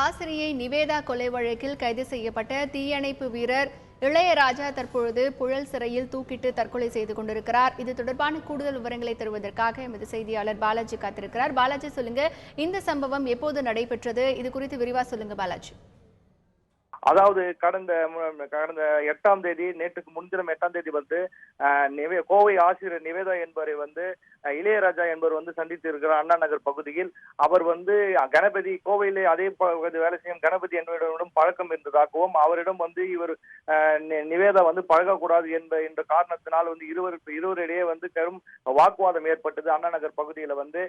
ஆசிரியை நிவேதா கொலை வழக்கில் கைது செய்யப்பட்ட தீயணைப்பு வீரர் இளையராஜா தற்பொழுது புழல் சிறையில் தூக்கிட்டு தற்கொலை செய்து கொண்டிருக்கிறார். இது தொடர்பான கூடுதல் விவரங்களை தருவதற்காக எமது செய்தியாளர் பாலாஜி காத்திருக்கிறார். பாலாஜி, சொல்லுங்க, இந்த சம்பவம் எப்போது நடைபெற்றது? இது குறித்து விரிவா சொல்லுங்க பாலாஜி. அதாவது கடந்த 8ஆம் தேதி, நேற்றுக்கு முன்தினம் 8ஆம் தேதி வந்து கோவை ஆசிரியர் நிவேதா என்பவரை வந்து இளையராஜா என்பவர் வந்து சந்தித்து இருக்கிறார் அண்ணா நகர் பகுதியில். அவர் வந்து கணபதி, கோவையிலே அதே வேலை செய்யும் கணபதி என்பவரிடம் பழக்கம் இருந்ததாகவும், அவரிடம் வந்து இவர் நிவேதா வந்து பழகக்கூடாது என்ற காரணத்தினால் வந்து இருவரிடையே வந்து பெரும் வாக்குவாதம் ஏற்பட்டது. அண்ணா நகர் பகுதியில வந்து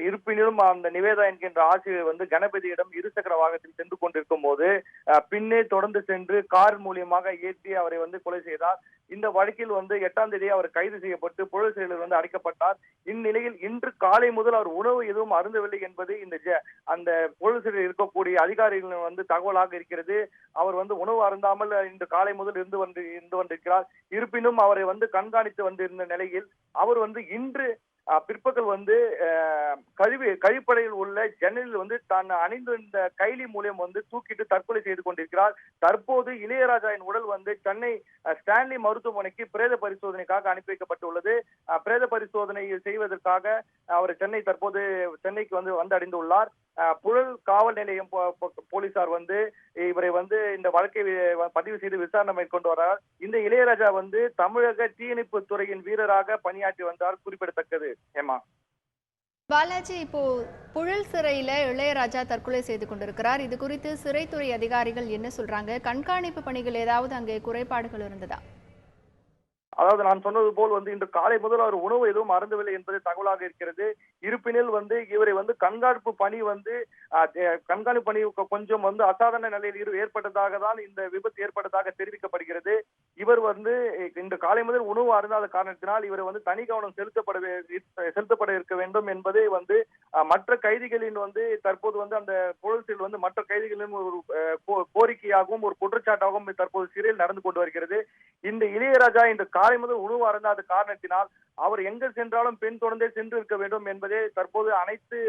இருப்பினும் அந்த நிவேதா என்கின்ற ஆசிரியர் வந்து கணபதியிடம் இருசக்கர வாகனத்தில் சென்று கொண்டிருக்கும் போது பின்னே தொடர்ந்து சென்று கார் மூலியமாக ஏற்றி அவரை வந்து கொலை செய்தார். இந்த வழக்கில் வந்து 8ஆம் தேதி அவர் கைது செய்யப்பட்டு புழல் சிறையில் வந்து அடைக்கப்பட்டார். இந்நிலையில் இன்று காலை முதல் அவர் உணவு எதுவும் அருந்தவில்லை என்பது அந்த புழல் சிறையில் இருக்கக்கூடிய அதிகாரிகள் வந்து தகவலாக இருக்கிறது. அவர் வந்து உணவு அருந்தாமல் இன்று காலை முதல் இருந்து வந்திருக்கிறார். இருப்பினும் அவரை வந்து கண்காணித்து வந்திருந்த நிலையில் அவர் வந்து இன்று பிற்பகல் வந்து கழிப்பறையில் உள்ள ஜன்னலில் வந்து தான் அணிந்திருந்த கைலி மூலியம் வந்து தூக்கிட்டு தற்கொலை செய்து கொண்டிருக்கிறார். தற்போது இளையராஜாவின் உடல் வந்து சென்னை ஸ்டான்லி மருத்துவமனைக்கு பிரேத பரிசோதனைக்காக அனுப்பி வைக்கப்பட்டுள்ளது. பிரேத பரிசோதனை செய்வதற்காக அவர் சென்னைக்கு வந்து அடைந்துள்ளார். புழல் காவல் நிலையம் போலீசார் வந்து இவரை வந்து இந்த வழக்கை பதிவு செய்து விசாரணை மேற்கொண்டு வரார். இந்த இளையராஜா வந்து தமிழக தீயணைப்பு துறையின் வீரராக பணியாற்றி வந்தார் குறிப்பிடத்தக்கது. ஏமா பாலாஜி, இப்போ புழல் சிறையில இளையராஜா தற்கொலை செய்து கொண்டிருக்கிறார். இது குறித்து சிறைத்துறை அதிகாரிகள் என்ன சொல்றாங்க? கண்காணிப்பு பணிகள் ஏதாவது அங்கே குறைபாடுகள் இருந்ததா? அதாவது நான் சொன்னது போல் வந்து இன்று காலை முதல் அவர் உணவு எதுவும் அருந்தவில்லை என்பது தகவலாக இருக்கிறது. இருப்பினில் வந்து இவரை வந்து கண்காணிப்பு பணி கொஞ்சம் வந்து அசாதாரண நிலையில் ஏற்பட்டதாக தான் இந்த விபத்து ஏற்பட்டதாக தெரிவிக்கப்படுகிறது. இவர் வந்து இன்று காலை முதல் உணவு அருந்தாத காரணத்தினால் இவரை வந்து தனி கவனம் செலுத்தப்பட இருக்க வேண்டும் என்பதை வந்து மற்ற கைதிகளின் வந்து தற்போது வந்து அந்த புழல் வந்து மற்ற கைதிகளின் ஒரு கோரிக்கையாகவும் ஒரு குற்றச்சாட்டாகவும் தற்போது சிறையில் நடந்து கொண்டு வருகிறது. இந்த இளையராஜா இன்று காலை முதல் உணவு அருந்தாத காரணத்தினால் அவர் எங்கு சென்றாலும் பெண் தொடர்ந்தே சென்று இருக்க வேண்டும் என்பதே தற்போது அனைத்து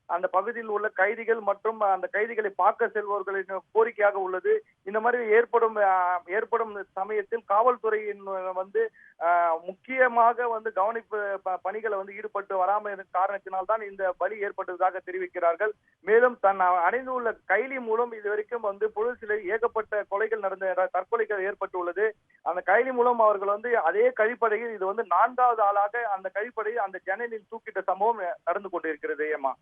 அந்த பகுதியில் உள்ள கைதிகள் மற்றும் அந்த கைதிகளை பார்க்க செல்பவர்களின் கோரிக்கையாக உள்ளது. இந்த மாதிரி ஏற்படும் சமயத்தில் காவல்துறையின் வந்து முக்கியமாக வந்து கவனிப்பு பணிகளை வந்து ஈடுபட்டு வராமல் காரணத்தினால் தான் இந்த பலி ஏற்பட்டதாக தெரிவிக்கிறார்கள். மேலும் தன் அணிந்துள்ள கைலி மூலம் இதுவரைக்கும் வந்து புழல் சிறையில் ஏகப்பட்ட தற்கொலைகள் ஏற்பட்டுள்ளது. அந்த கைலி மூலம் அவர்கள் வந்து அதே கழிப்பறையில் இது வந்து 4வது ஆளாக அந்த கழிப்பறையில் அந்த ஜன்னலில் தூக்கிட்ட சம்பவம் நடந்து கொண்டிருக்கிறது. ஏமா